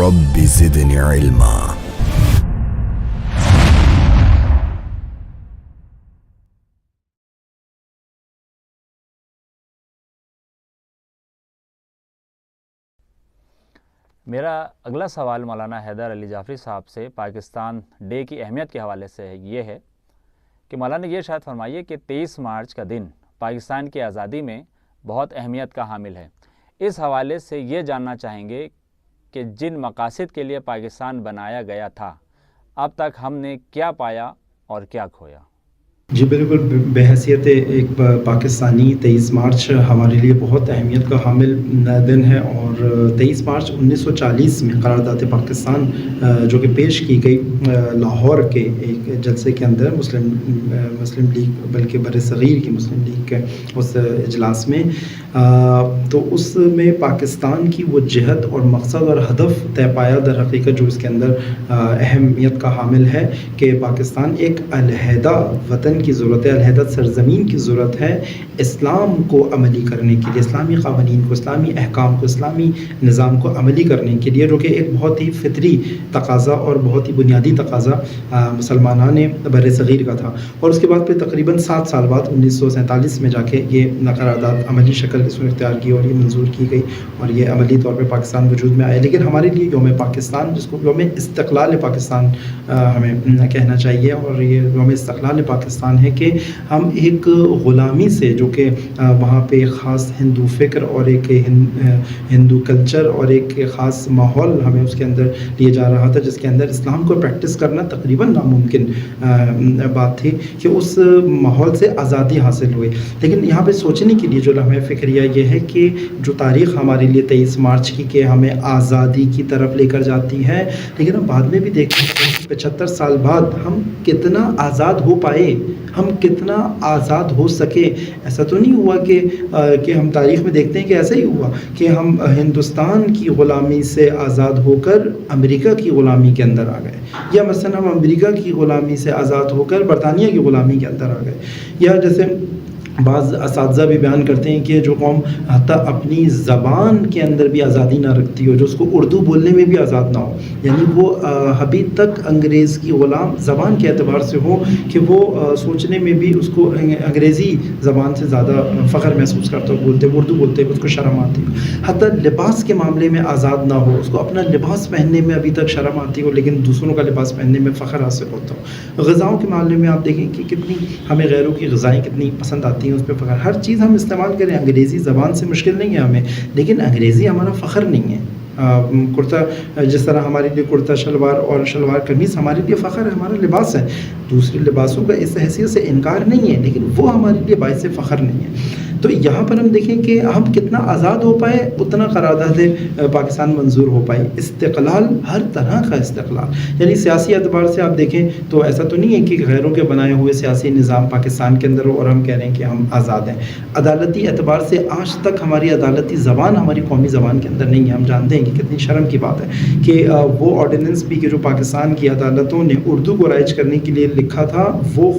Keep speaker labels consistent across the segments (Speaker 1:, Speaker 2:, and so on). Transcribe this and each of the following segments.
Speaker 1: رب زدنی علما۔
Speaker 2: میرا اگلا سوال مولانا حیدر علی جعفری صاحب سے پاکستان ڈے کی اہمیت کے حوالے سے یہ ہے کہ مولانا یہ شاید فرمائیے کہ 23 مارچ کا دن پاکستان کی آزادی میں بہت اہمیت کا حامل ہے۔ اس حوالے سے یہ جاننا چاہیں گے کہ جن مقاصد کے لیے پاکستان بنایا گیا تھا اب تک ہم نے کیا پایا اور کیا کھویا؟
Speaker 3: جی بالکل، بحیثیت ایک پاکستانی 23 مارچ ہمارے لیے بہت اہمیت کا حامل دن ہے، اور 23 مارچ 1940 میں قرارداد پاکستان جو کہ پیش کی گئی لاہور کے ایک جلسے کے اندر مسلم لیگ، بلکہ بر صغیر کی مسلم لیگ کے اس اجلاس میں، تو اس میں پاکستان کی وہ جہت اور مقصد اور ہدف طے پایا در حقیقت، جو اس کے اندر اہمیت کا حامل ہے کہ پاکستان ایک علیحدہ وطن کی ضرورت ہے، علیحدہ سرزمین کی ضرورت ہے اسلام کو عملی کرنے کے لیے، اسلامی قوانین کو، اسلامی احکام کو، اسلامی نظام کو عملی کرنے کے لیے، جو کہ ایک بہت ہی فطری تقاضا اور بہت ہی بنیادی تقاضا مسلمانان بر صغیر کا تھا۔ اور اس کے بعد پھر تقریباً 7 سال بعد 1947 میں جا کے یہ قرارداد عملی شکل اس میں اختیار کی اور یہ منظور کی گئی، اور یہ عملی طور پہ پاکستان وجود میں آئے۔ لیکن ہمارے لیے یوم پاکستان، جس کو یوم استقلال پاکستان ہمیں کہنا چاہیے، اور یہ یوم استقلال پاکستان ہے کہ ہم ایک غلامی سے، جو کہ وہاں پہ خاص ہندو فکر اور ایک ہندو کلچر اور ایک خاص ماحول ہمیں اس کے اندر لیے جا رہا تھا، جس کے اندر اسلام کو پریکٹس کرنا تقریباً ناممکن بات تھی، کہ اس ماحول سے آزادی حاصل ہوئی۔ لیکن یہاں پہ سوچنے کے لیے جو لمحہ فکریہ یہ ہے کہ جو تاریخ ہمارے لیے 23 مارچ کی کہ ہمیں آزادی کی طرف لے کر جاتی ہے، لیکن ہم بعد میں بھی دیکھیں 75 سال بعد ہم کتنا آزاد ہو پائے، ہم کتنا آزاد ہو سکے۔ ایسا تو نہیں ہوا کہ ہم تاریخ میں دیکھتے ہیں کہ ایسا ہی ہوا کہ ہم ہندوستان کی غلامی سے آزاد ہو کر امریکہ کی غلامی کے اندر آ گئے، یا مثلا ہم امریکہ کی غلامی سے آزاد ہو کر برطانیہ کی غلامی کے اندر آ گئے، یا جیسے بعض اساتذہ بھی بیان کرتے ہیں کہ جو قوم حتیٰ اپنی زبان کے اندر بھی آزادی نہ رکھتی ہو، جو اس کو اردو بولنے میں بھی آزاد نہ ہو، یعنی وہ ابھی تک انگریز کی غلام زبان کے اعتبار سے ہو کہ وہ سوچنے میں بھی اس کو انگریزی زبان سے زیادہ فخر محسوس کرتا ہو، اردو بولتے ہوئے اس کو شرم آتی ہو، حتیٰ لباس کے معاملے میں آزاد نہ ہو، اس کو اپنا لباس پہننے میں ابھی تک شرم آتی ہو لیکن دوسروں کا لباس پہننے میں فخر حاصل ہوتا ہو۔ غذاؤں کے معاملے میں آپ دیکھیں کہ کتنی ہمیں غیروں کی غذائیں کتنی پسند آتی ہیں، اس پہ فخر، ہر چیز ہم استعمال کریں، انگریزی زبان سے مشکل نہیں ہے ہمیں، لیکن انگریزی ہمارا فخر نہیں ہے۔ کرتا، جس طرح ہمارے لیے کرتا شلوار اور شلوار قمیص ہمارے لیے فخر ہے، ہمارا لباس ہے، دوسرے لباسوں کا اس حیثیت سے انکار نہیں ہے، لیکن وہ ہمارے لیے باعث فخر نہیں ہے۔ تو یہاں پر ہم دیکھیں کہ ہم کتنا آزاد ہو پائے، اتنا قرارداد پاکستان منظور ہو پائی، استقلال، ہر طرح کا استقلال، یعنی سیاسی اعتبار سے آپ دیکھیں تو ایسا تو نہیں ہے کہ غیروں کے بنائے ہوئے سیاسی نظام پاکستان کے اندر ہو اور ہم کہہ رہے ہیں کہ ہم آزاد ہیں۔ عدالتی اعتبار سے آج تک ہماری عدالتی زبان ہماری قومی زبان کے اندر نہیں ہے۔ ہم جانتے ہیں کہ کتنی شرم کی بات ہے کہ وہ آرڈیننس بھی کہ جو پاکستان کی عدالتوں نے اردو کو رائج کرنے کے لیے لکھا تھا، وہ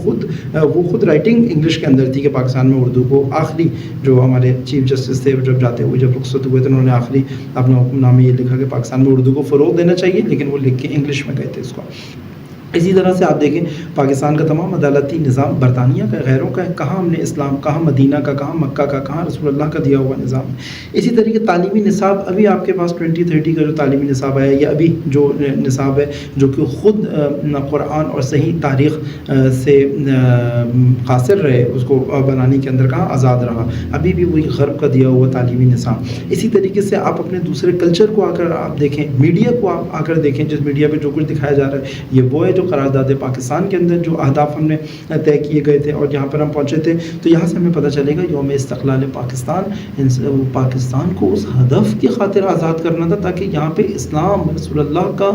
Speaker 3: خود رائٹنگ انگلش کے اندر تھی کہ پاکستان میں اردو کو، آخری جو ہمارے چیف جسٹس تھے جب جاتے ہوئے جب رخصت ہوئے تو انہوں نے آخری اپنا حکم نامے یہ لکھا کہ پاکستان میں اردو کو فروغ دینا چاہیے، لیکن وہ لکھ کے انگلش میں گئے تھے اس کو۔ اسی طرح سے آپ دیکھیں پاکستان کا تمام عدالتی نظام برطانیہ کا، غیروں کا ہے، کہاں ہم نے اسلام، کہاں مدینہ کا، کہاں مکہ کا، کہاں رسول اللہ کا دیا ہوا نظام ہے۔ اسی طریقے تعلیمی نصاب، ابھی آپ کے پاس 2030 کا جو تعلیمی نصاب آیا، یا ابھی جو نصاب ہے جو کہ خود قرآن اور صحیح تاریخ سے قاصر رہے، اس کو بنانے کے اندر کہاں آزاد رہا، ابھی بھی وہی غرب کا دیا ہوا تعلیمی نظام۔ اسی طریقے سے آپ اپنے دوسرے کلچر کو آ کر آپ دیکھیں، میڈیا کو آپ آ کر دیکھیں، جس میڈیا پہ جو کچھ دکھایا جا رہا ہے، یہ وہ ہے جو قرارداد پاکستان کے اندر جو اہداف ہم نے طے کیے گئے تھے اور جہاں پر ہم پہنچے تھے۔ تو یہاں سے ہمیں پتہ چلے گا یوم استقلال پاکستان کو اس ہدف کی خاطر آزاد کرنا تھا تاکہ یہاں پہ اسلام، رسول اللہ کا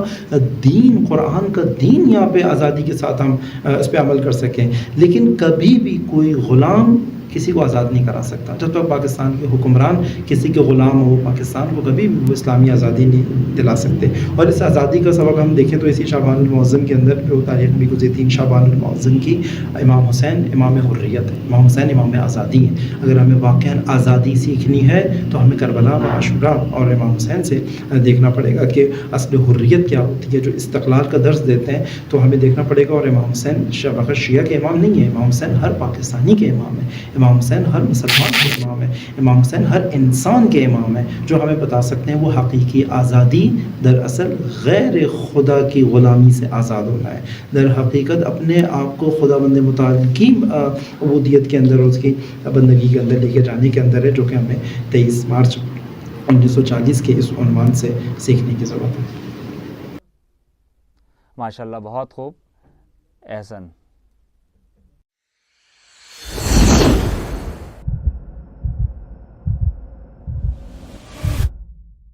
Speaker 3: دین، قرآن کا دین یہاں پہ آزادی کے ساتھ ہم اس پہ عمل کر سکیں۔ لیکن کبھی بھی کوئی غلام کسی کو آزاد نہیں کرا سکتا. جب تک پاکستان کے حکمران کسی کے غلام ہو پاکستان کو کبھی بھی وہ اسلامی آزادی نہیں دلا سکتے. اور اس آزادی کا سبق ہم دیکھیں تو اسی شعبان المعظم کے اندر جو تاریخ بھی گزرتی ہے شعبان المعظم کی، امام حسین امام حریت ہے، امام حسین امام آزادی ہیں. اگر ہمیں واقعا آزادی سیکھنی ہے تو ہمیں کربلا و عاشورہ اور امام حسین سے دیکھنا پڑے گا کہ اصل حریت کیا ہوتی ہے. جو استقلال کا درس دیتے ہیں تو ہمیں دیکھنا پڑے گا. اور امام حسین فقط شیعہ کے امام نہیں ہے، امام حسین ہر پاکستانی کے امام ہے، امام حسین ہر مسلمان کے امام ہے، امام حسین ہر انسان کے امام ہے، جو ہمیں بتا سکتے ہیں وہ حقیقی آزادی دراصل غیر خدا کی غلامی سے آزاد ہونا ہے. در حقیقت اپنے آپ کو خدا بند متعال کی عبودیت کے اندر، اس کی بندگی کے اندر لے کے جانے کے اندر ہے، جو کہ ہمیں 23 مارچ 1940 کے اس عنوان سے سیکھنے کی ضرورت ہے.
Speaker 2: ماشاءاللہ، بہت خوب، احسن.